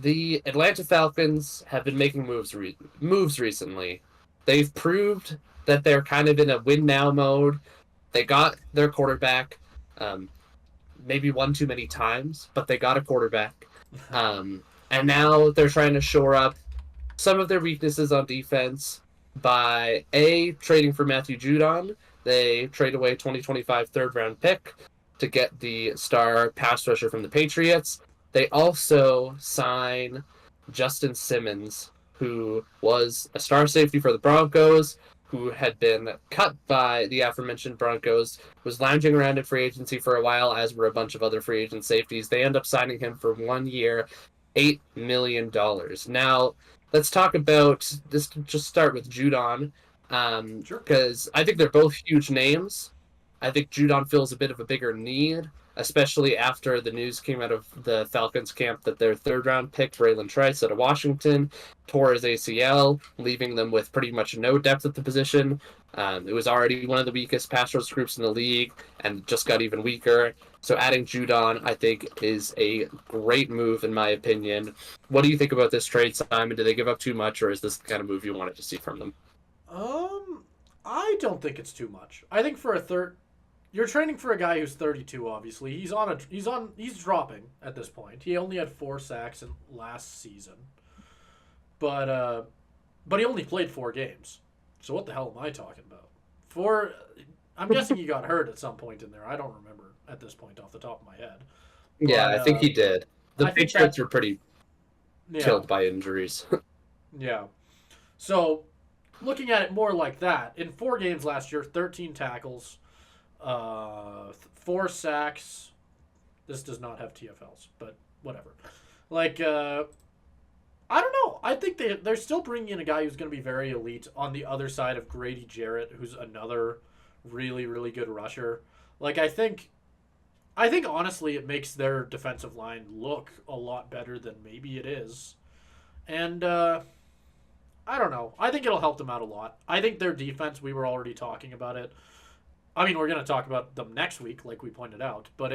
The Atlanta Falcons have been making moves recently. They've proved that they're kind of in a win now mode. They got their quarterback, um, maybe one too many times, but they got a quarterback. And now they're trying to shore up some of their weaknesses on defense by trading for Matthew Judon. They trade away 2025 third round pick to get the star pass rusher from the Patriots. They also sign Justin Simmons, who was a star safety for the Broncos, who had been cut by the aforementioned Broncos, was lounging around in free agency for a while, as were a bunch of other free agent safeties. They end up signing him for 1 year, $8 million. Now, let's talk about this. Just start with Judon, because I think they're both huge names. I think Judon feels a bit of a bigger need, especially after the news came out of the Falcons camp that their third round pick, Braylon Trice out of Washington, tore his ACL, leaving them with pretty much no depth at the position. It was already one of the weakest pass rush groups in the league and just got even weaker. So adding Judon, I think, is a great move in my opinion. What do you think about this trade, Simon? Do they give up too much, or is this the kind of move you wanted to see from them? I don't think it's too much. I think for a third, you're training for a guy who's 32. Obviously, he's dropping at this point. He only had 4 sacks in last season, but he only played 4 games. So what the hell am I talking about? I'm guessing he got hurt at some point in there. I don't remember at this point off the top of my head. Yeah, But I think he did. The I think Patriots that were pretty yeah, killed by injuries. yeah. So looking at it more like that, in 4 games last year, 13 tackles, 4 sacks. This does not have TFLs, but whatever. Like, I don't know. I think they're still bringing in a guy who's going to be very elite on the other side of Grady Jarrett, who's another really, really good rusher. Like, I think honestly, it makes their defensive line look a lot better than maybe it is. And I don't know. I think it'll help them out a lot. I think their defense, we were already talking about it. I mean, we're going to talk about them next week, like we pointed out. But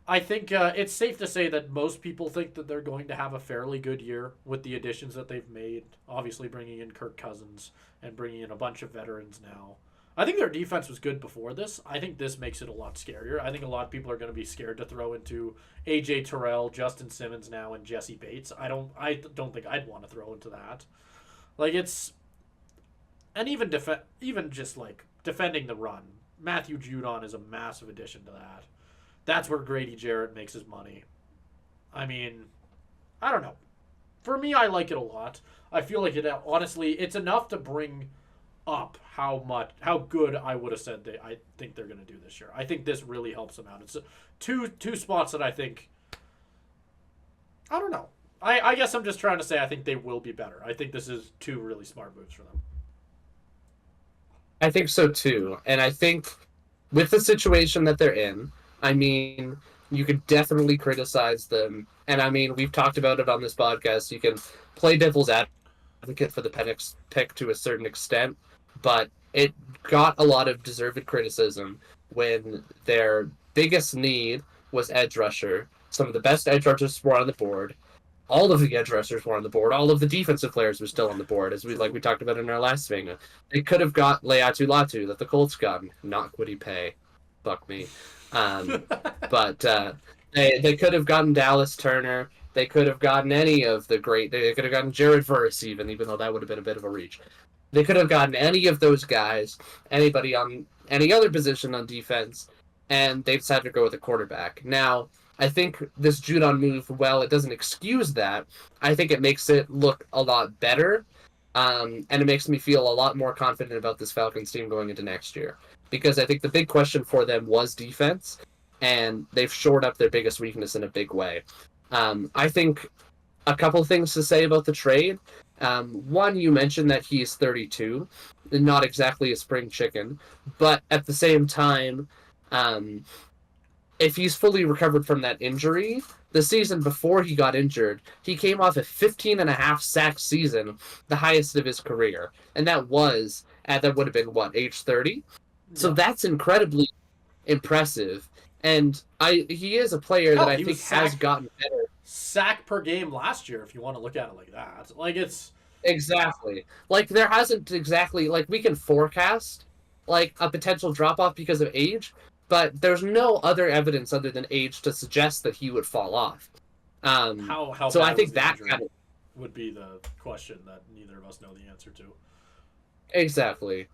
I think it's safe to say that most people think that they're going to have a fairly good year with the additions that they've made. Obviously, bringing in Kirk Cousins and bringing in a bunch of veterans now. I think their defense was good before this. I think this makes it a lot scarier. I think a lot of people are going to be scared to throw into AJ Terrell, Justin Simmons now, and Jesse Bates. I don't think I'd want to throw into that. Like it's and even just like defending the run. Matthew Judon is a massive addition to that. That's where Grady Jarrett makes his money. I mean, I don't know. For me, I like it a lot. I feel like it honestly, it's enough to bring up how good I would have said I think they're going to do this year. I think this really helps them out. It's two spots that I think I don't know. I guess I'm just trying to say I think they will be better. I think this is 2 really smart moves for them. I think so too. And I think with the situation that they're in, I mean, you could definitely criticize them. And I mean, we've talked about it on this podcast. You can play devil's advocate for the Penix pick to a certain extent, but it got a lot of deserved criticism when their biggest need was edge rusher. Some of the best edge rushers were on the board. All of the edge rushers were on the board. All of the defensive players were still on the board, as we talked about in our last thing. They could have got Leatu Latu that the Colts got. Not Quiddy Pay. Fuck me. Um, but they could have gotten Dallas Turner. They could have gotten any of the great. They could have gotten Jared Verse, even though that would have been a bit of a reach. They could have gotten any of those guys, anybody on any other position on defense, and they decided to go with a quarterback. Now, I think this Judon move, well, it doesn't excuse that. I think it makes it look a lot better, and it makes me feel a lot more confident about this Falcons team going into next year. Because I think the big question for them was defense, and they've shored up their biggest weakness in a big way. I think a couple things to say about the trade. One, you mentioned that he's 32, not exactly a spring chicken, but at the same time, if he's fully recovered from that injury, the season before he got injured, he came off a 15 and a half sack season, the highest of his career. And that would have been, what, age 30? So that's incredibly impressive. And he is a player that I think has gotten better. sack per game last year if you want to look at it like that. Like it's Exactly. Like there hasn't exactly like we can forecast like a potential drop off because of age, but there's no other evidence other than age to suggest that he would fall off. how So I bad was think the that injury kind of would be the question that neither of us know the answer to. exactly.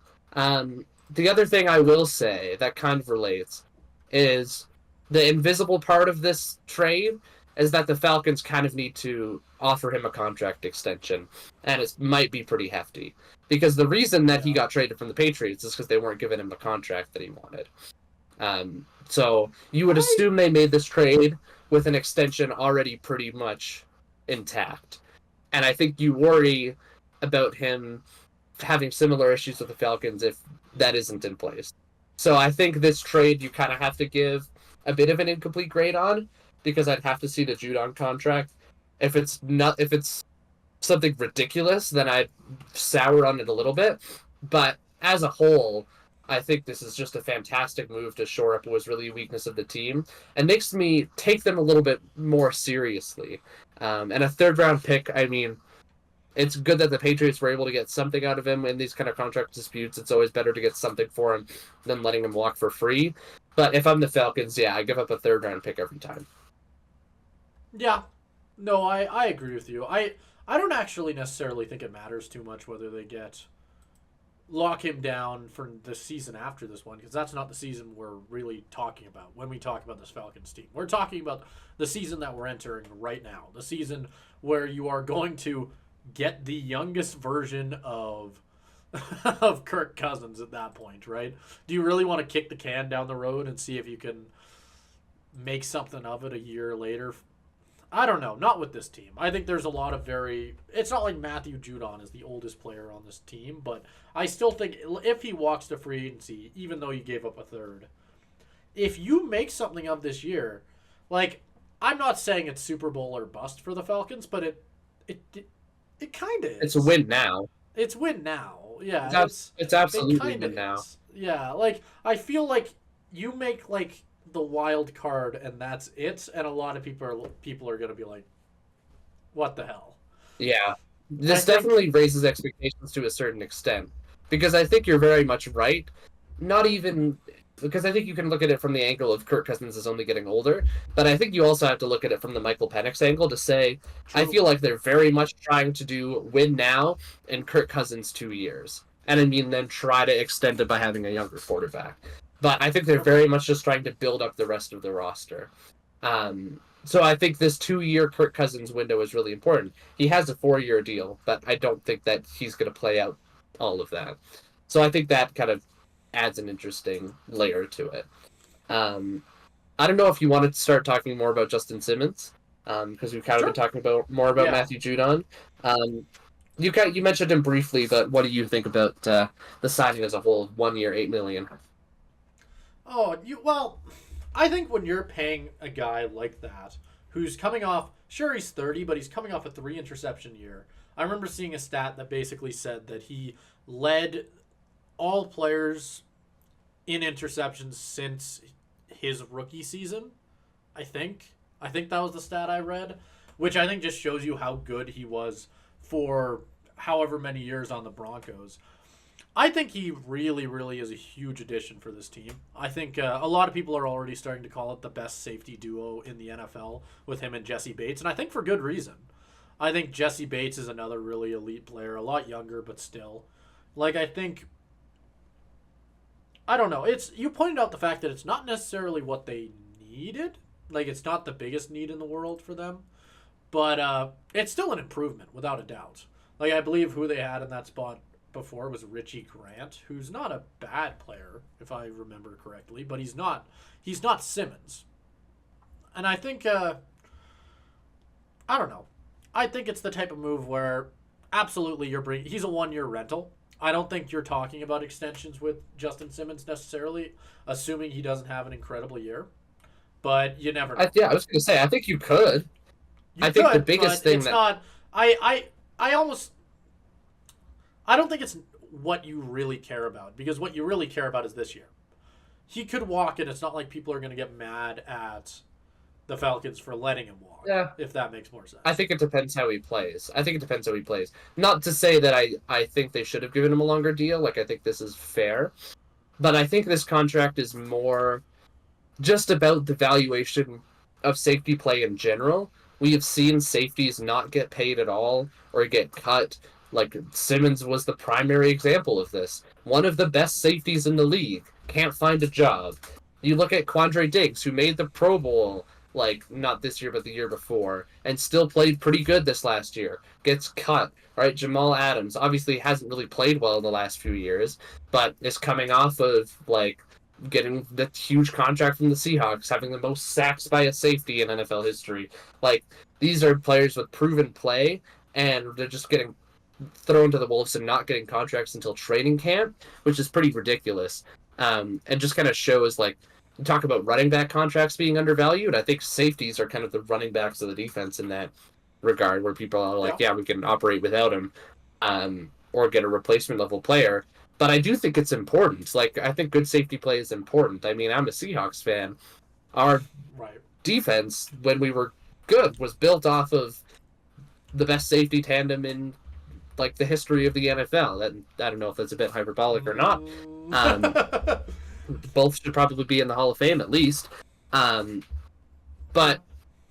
The other thing I will say that kind of relates is the invisible part of this trade is that the Falcons kind of need to offer him a contract extension, and it might be pretty hefty. Because the reason that he Yeah. got traded from the Patriots is because they weren't giving him a contract that he wanted. So you would I assume they made this trade with an extension already pretty much intact. And I think you worry about him having similar issues with the Falcons if that isn't in place. So I think this trade you kind of have to give a bit of an incomplete grade on because I'd have to see the Judon contract. If it's something ridiculous, then I'd sour on it a little bit. But as a whole, I think this is just a fantastic move to shore up what was really a weakness of the team and makes me take them a little bit more seriously. And a third round pick, I mean, it's good that the Patriots were able to get something out of him in these kind of contract disputes. It's always better to get something for him than letting him walk for free. But if I'm the Falcons, yeah, I give up a third round pick every time. Yeah. No, I agree with you. I don't actually necessarily think it matters too much whether they get lock him down for the season after this one because that's not the season we're really talking about when we talk about this Falcons team. We're talking about the season that we're entering right now. The season where you are going to get the youngest version of of Kirk Cousins at that point, right? Do you really want to kick the can down the road and see if you can make something of it a year later? I don't know. Not with this team. I think there's a lot of very. It's not like Matthew Judon is the oldest player on this team, but I still think if he walks to free agency, even though you gave up a third, if you make something of this year, like I'm not saying it's Super Bowl or bust for the Falcons, but it kind of It's a is. win now. It's win now. Yeah, It's it absolutely kind of win now. is. Yeah, like I feel like you make like the wild card and that's it, and a lot of people are gonna be like, "What the hell?" Yeah. I This think definitely raises expectations to a certain extent. Because I think you're very much right. Not even because I think you can look at it from the angle of Kirk Cousins is only getting older, but I think you also have to look at it from the Michael Penix angle to say I true. feel like they're very much trying to do win now in Kirk Cousins 2 years. And I mean then try to extend it by having a younger quarterback. But I think they're True. very much just trying to build up the rest of the roster. So I think this 2 year Kirk Cousins window is really important. He has a 4 year deal, but I don't think that he's going to play out all of that. So I think that kind of adds an interesting layer to it. Um, I don't know if you wanted to start talking more about Justin Simmons, because we've kind of been Sure. talking about more about Yeah. Matthew Judon. Um, you mentioned him briefly, but what do you think about the signing as a whole? 1 year, 8 million. Oh, you well, I think when you're paying a guy like that, who's coming off, sure he's 30, but he's coming off a 3 interception year. I remember seeing a stat that basically said that he led all players in interceptions since his rookie season. I think. I think that was the stat I read, which I think just shows you how good he was for however many years on the Broncos. I think he really, really is a huge addition for this team. I think a lot of people are already starting to call it the best safety duo in the NFL with him and Jesse Bates, and I think for good reason. I think Jesse Bates is another really elite player, a lot younger, but still. Like, I think. I don't know. It's you pointed out the fact that it's not necessarily what they needed. Like, it's not the biggest need in the world for them, but it's still an improvement without a doubt. Like, I believe who they had in that spot before was Richie Grant, who's not a bad player if I remember correctly, but he's not Simmons. And I think I don't know. I think it's the type of move where absolutely he's a 1 year rental. I don't think you're talking about extensions with Justin Simmons necessarily, assuming he doesn't have an incredible year. But you never know. Yeah, I was going to say I think you could. You I think the could, biggest but thing it's that not. I almost. I don't think it's what you really care about because what you really care about is this year. He could walk, and it's not like people are going to get mad at the Falcons for letting him walk. Yeah. If that makes more sense. I think it depends how he plays. Not to say that I think they should have given him a longer deal. Like, I think this is fair. But I think this contract is more just about the valuation of safety play in general. We have seen safeties not get paid at all or get cut. Like, Simmons was the primary example of this. One of the best safeties in the league can't find a job. You look at Quandre Diggs, who made the Pro Bowl, like, not this year, but the year before, and still played pretty good this last year. Gets cut, right? Jamal Adams obviously hasn't really played well in the last few years, but is coming off of, like, getting the huge contract from the Seahawks, having the most sacks by a safety in NFL history. Like, these are players with proven play, and they're just getting thrown to the wolves and not getting contracts until training camp, which is pretty ridiculous. And just kind of shows, like, talk about running back contracts being undervalued. I think safeties are kind of the running backs of the defense in that regard, where people are like, yeah, we can operate without him, or get a replacement level player. But I do think it's important. Like, I think good safety play is important. I mean, I'm a Seahawks fan. Our defense, when we were good, was built off of the best safety tandem in, like, the history of the NFL. That, I don't know if that's a bit hyperbolic or not. Both should probably be in the Hall of Fame at least. But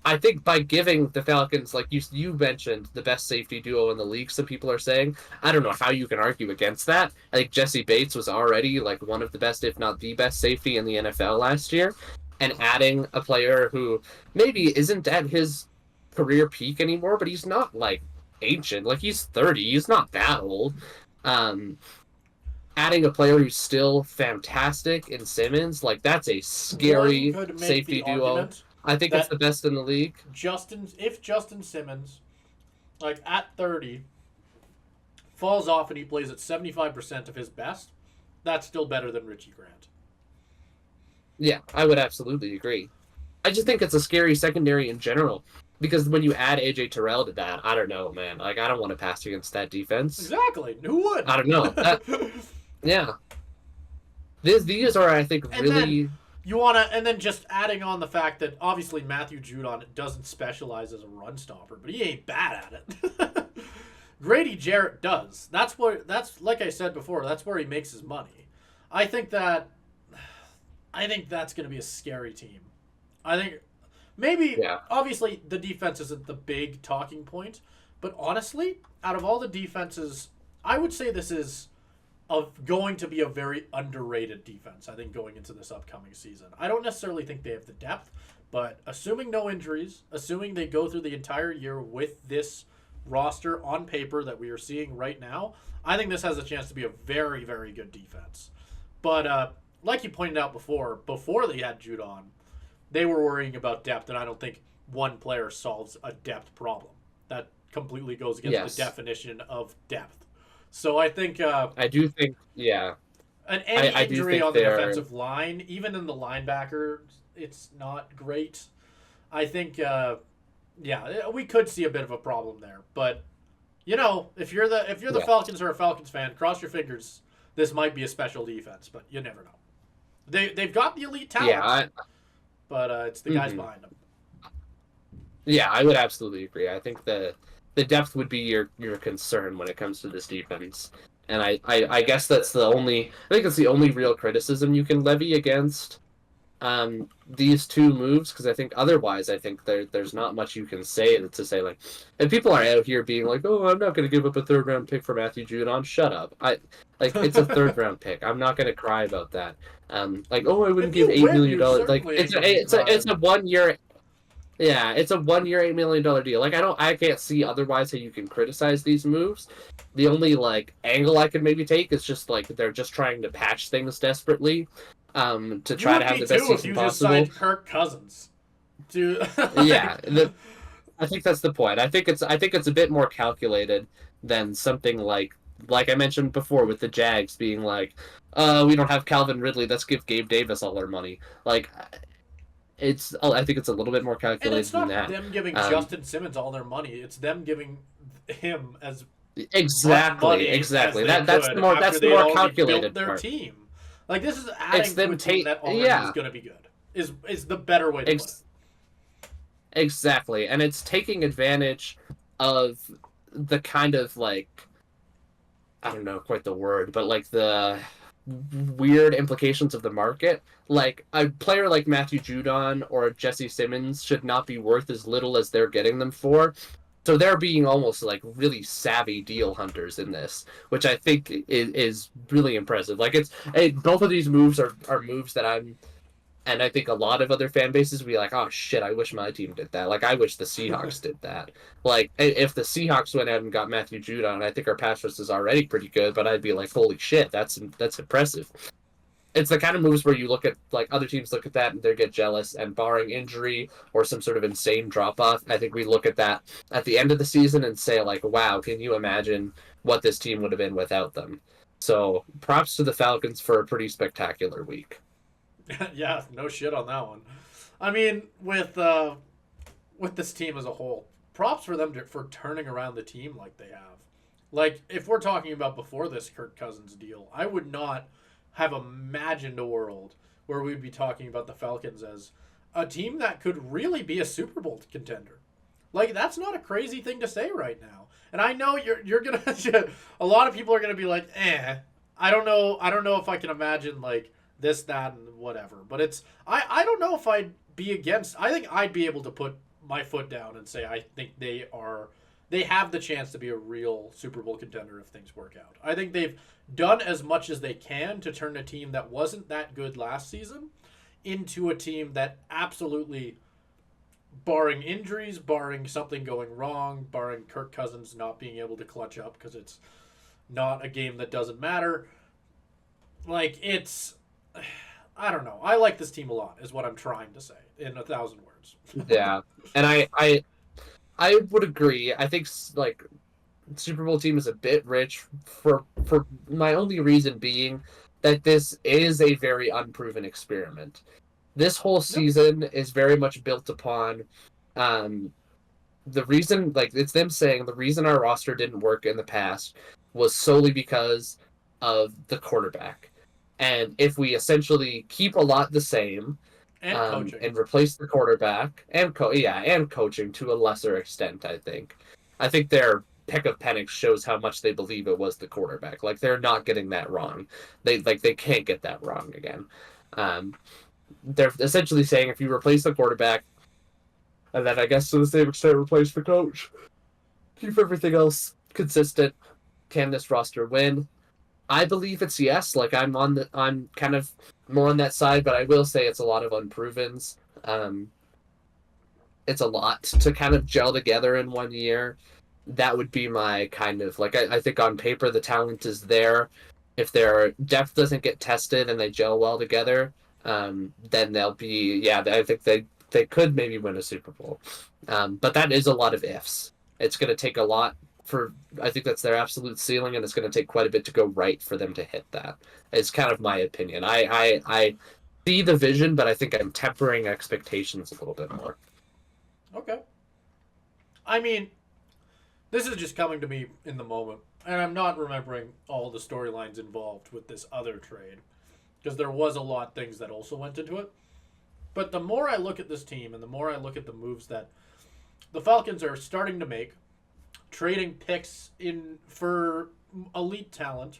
I think by giving the Falcons, like you mentioned, the best safety duo in the league, some people are saying, I don't know how you can argue against that. I think Jesse Bates was already, like, one of the best, if not the best safety in the NFL last year. And adding a player who maybe isn't at his career peak anymore, but he's not, like, ancient. Like, he's 30. He's not that old. Adding a player who's still fantastic in Simmons, like, that's a scary safety duo. I think it's the best in the league. If Justin Simmons, like, at 30, falls off and he plays at 75% of his best, that's still better than Richie Grant. Yeah, I would absolutely agree. I just think it's a scary secondary in general. Because when you add AJ Terrell to that, I don't know, man. Like, I don't want to pass against that defense. Exactly. Who would? I don't know. Yeah. These are, I think, really... And then just adding on the fact that obviously Matthew Judon doesn't specialize as a run stopper, but he ain't bad at it. Grady Jarrett does. That's like I said before, that's where he makes his money. I think that's going to be a scary team. I think maybe, obviously, the defense isn't the big talking point, but honestly, out of all the defenses, I would say this is going to be a very underrated defense, I think, going into this upcoming season. I don't necessarily think they have the depth, but assuming no injuries, assuming they go through the entire year with this roster on paper that we are seeing right now, I think this has a chance to be a very, very good defense. But like you pointed out before they had Judon, they were worrying about depth, and I don't think one player solves a depth problem. That completely goes against the definition of depth. So I think... I do think, yeah. Any injury on the defensive line, even in the linebacker, it's not great. I think, we could see a bit of a problem there. But, if you're the Falcons or a Falcons fan, cross your fingers. This might be a special defense, but you never know. They've got the elite talent, but it's the guys behind them. Yeah, I would absolutely agree. I think the depth would be your concern when it comes to this defense. And I guess that's the only real criticism you can levy against these two moves, because I think otherwise there's not much you can say like, and people are out here being like, oh, I'm not going to give up a 3rd round pick for Matthew Judon. Shut up. It's a 3rd round pick. I'm not going to cry about that. Like, oh, I wouldn't give $8 million. Like, it's a 1 year. Yeah, it's a 1 year, $8 million deal. Like, I can't see otherwise how you can criticize these moves. The only, like, angle I could maybe take is just, like, they're just trying to patch things desperately, to try to have the best season possible. Just signed Kirk Cousins. Yeah, I think that's the point. I think it's a bit more calculated than something like I mentioned before with the Jags being like, we don't have Calvin Ridley, let's give Gabe Davis all our money. Like, I think it's a little bit more calculated than that. It's not them giving Justin Simmons all their money. It's them giving him as exactly. As that's the more calculated their part. Team. Like, this is adding to a team that already is going to be good. Is the better way to put it. Exactly. And it's taking advantage of the kind of like, I don't know quite the word, but like the weird implications of the market. Like a player like Matthew Judon or Jesse Simmons should not be worth as little as they're getting them for. So they're being almost like really savvy deal hunters in this, which I think is really impressive. Like both of these moves are moves that I'm and I think a lot of other fan bases would be like, oh shit, I wish my team did that. Like, I wish the Seahawks did that. Like, if the Seahawks went out and got Matthew Judon, I think our pass rush is already pretty good, but I'd be like, holy shit, that's impressive. It's the kind of moves where you look at, like, other teams look at that and they get jealous, and barring injury or some sort of insane drop off, I think we look at that at the end of the season and say, like, wow, can you imagine what this team would have been without them? So, props to the Falcons for a pretty spectacular week. Yeah, no shit on that one. I mean, with this team as a whole, props for them for turning around the team like they have. Like, if we're talking about before this Kirk Cousins deal, I would not have imagined a world where we'd be talking about the Falcons as a team that could really be a Super Bowl contender. Like, that's not a crazy thing to say right now. And I know you're gonna a lot of people are gonna be like, I don't know if I can imagine like this, that, and whatever. But I don't know if I'd be against. I think I'd be able to put my foot down and say I think they have the chance to be a real Super Bowl contender if things work out. I think they've done as much as they can to turn a team that wasn't that good last season into a team that absolutely, barring injuries, barring something going wrong, barring Kirk Cousins not being able to clutch up because it's not a game that doesn't matter. Like, I don't know. I like this team a lot, is what I'm trying to say in 1,000 words. Yeah, and I would agree. I think like Super Bowl team is a bit rich for my only reason being that this is a very unproven experiment. This whole season is very much built upon the reason, like it's them saying the reason our roster didn't work in the past was solely because of the quarterback. And if we essentially keep a lot the same And coaching. and replace the quarterback and and coaching to a lesser extent, I think their pick of Penix shows how much they believe it was the quarterback. Like they're not getting that wrong. They can't get that wrong again. They're essentially saying if you replace the quarterback, and then I guess to the same extent replace the coach, keep everything else consistent, can this roster win? I believe it's yes. Like I'm kind of more on that side, but I will say it's a lot of unprovens. It's a lot to kind of gel together in 1 year. That would be my kind of like I think on paper the talent is there. If their depth doesn't get tested and they gel well together, then they'll be I think they could maybe win a Super Bowl. But that is a lot of ifs. It's going to take a lot I think that's their absolute ceiling, and it's going to take quite a bit to go right for them to hit that. It's kind of my opinion. I see the vision, but I think I'm tempering expectations a little bit more. Okay. I mean, this is just coming to me in the moment, and I'm not remembering all the storylines involved with this other trade, because there was a lot of things that also went into it. But the more I look at this team, and the more I look at the moves that the Falcons are starting to make, trading picks for elite talent,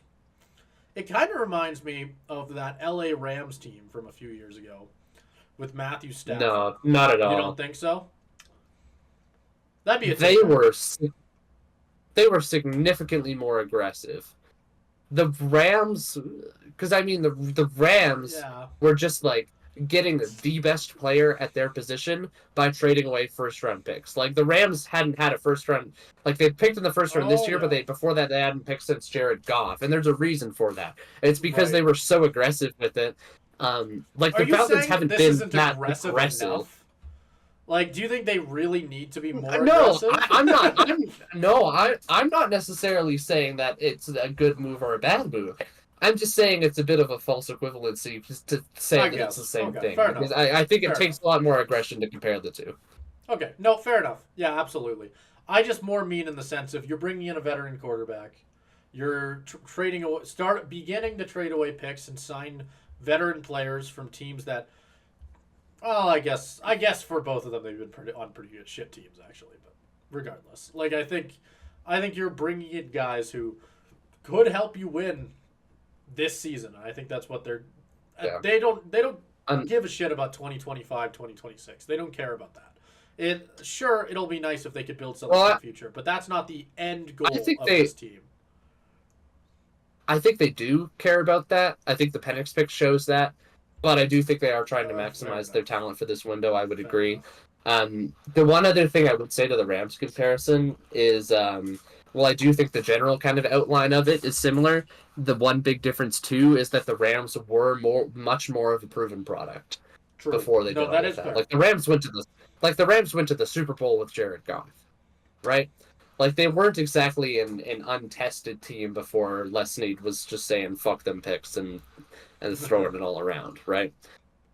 it kind of reminds me of that LA Rams team from a few years ago with Matthew Stafford. No, not at all. You don't think so? That'd be a they were significantly more aggressive. The Rams, because I mean the Rams were just like getting the best player at their position by trading away first-round picks. Like the Rams hadn't had a first-round, like they picked in the first round this year, but before that they hadn't picked since Jared Goff, and there's a reason for that. It's because they were so aggressive with it. Like the Falcons haven't been that aggressive enough? Like, do you think they really need to be more aggressive? I'm not necessarily saying that it's a good move or a bad move. I'm just saying it's a bit of a false equivalency just to say that it's the same thing. Because I think it takes a lot more aggression to compare the two. Okay. No, fair enough. Yeah, absolutely. I just more mean in the sense of you're bringing in a veteran quarterback, you're beginning to trade away picks and sign veteran players from teams that Well, I guess for both of them, they've been on pretty good shit teams actually. But regardless, like I think you're bringing in guys who could help you win this season. I think that's what they're. Yeah. They don't Um, give a shit about 2025, 2026. They don't care about that. It'll be nice if they could build something well, in the future, but that's not the end goal think of they- this team. I think they do care about that. I think the Penix pick shows that, but I do think they are trying to Fair maximize enough. their talent for this window. I would Fair agree. enough. The one other thing I would say to the Rams comparison is, well, I do think the general kind of outline of it is similar. The one big difference too is that the Rams were much more of a proven product True. before they no, did all that of is that. fair. Like the Rams went to the Super Bowl with Jared Goff, right? Like they weren't exactly an untested team before Les Snead was just saying fuck them picks and throwing it all around, right?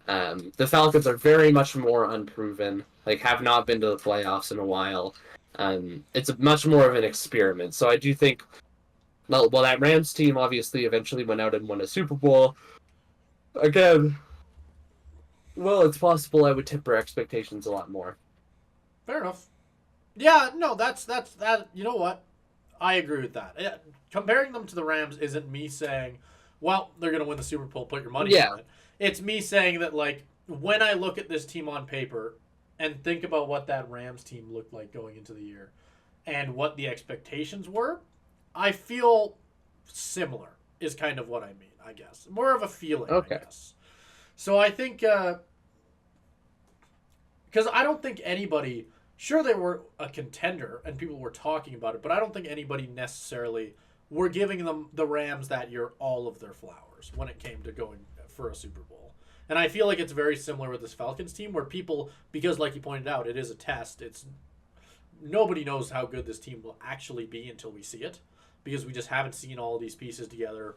The Falcons are very much more unproven, like have not been to the playoffs in a while. It's much more of an experiment. So I do think, well, that Rams team obviously eventually went out and won a Super Bowl. Again, well, it's possible I would temper expectations a lot more. Fair enough. Yeah, no, that's that. You know what? I agree with that. Comparing them to the Rams isn't me saying, well, they're going to win the Super Bowl, put your money Yeah. on it. It's me saying that, like, when I look at this team on paper and think about what that Rams team looked like going into the year and what the expectations were, I feel similar, is kind of what I mean, I guess. More of a feeling, Okay. I guess. So I think, because I don't think anybody. Sure, they were a contender and people were talking about it, but I don't think anybody necessarily were giving them the Rams that year all of their flowers when it came to going for a Super Bowl. And I feel like it's very similar with this Falcons team where people, because like you pointed out, it is a test. It's nobody knows how good this team will actually be until we see it because we just haven't seen all these pieces together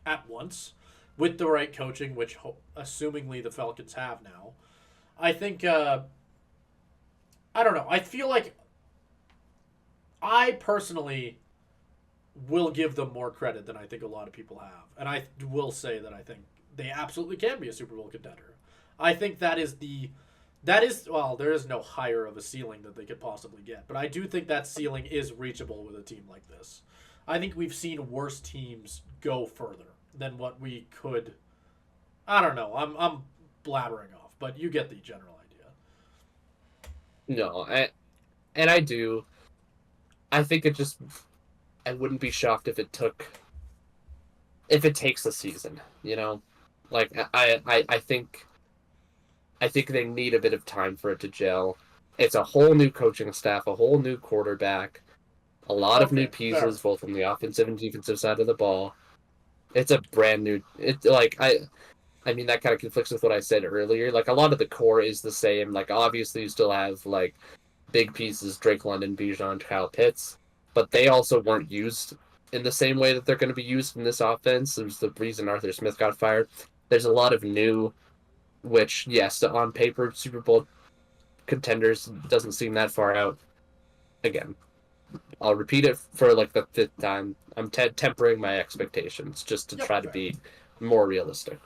at once with the right coaching, which assumingly the Falcons have now. I think I don't know. I feel like I personally will give them more credit than I think a lot of people have. And I will say that I think they absolutely can be a Super Bowl contender. I think well, there is no higher of a ceiling that they could possibly get, but I do think that ceiling is reachable with a team like this. I think we've seen worse teams go further than what we could. I don't know. I'm blabbering off, but you get the general idea. No, I do. I think I wouldn't be shocked if it takes a season, you know? Like, I think they need a bit of time for it to gel. It's a whole new coaching staff, a whole new quarterback, a lot of new pieces, both on the offensive and defensive side of the ball. It's a brand new, I mean, that kind of conflicts with what I said earlier. Like, a lot of the core is the same. Like, obviously, you still have, like, big pieces, Drake London, Bijan, Kyle Pitts, but they also weren't used in the same way that they're going to be used in this offense. There's the reason Arthur Smith got fired. There's a lot of new, which, yes, on paper, Super Bowl contenders doesn't seem that far out. Again, I'll repeat it for, like, the fifth time. I'm tempering my expectations just to try to be more realistic.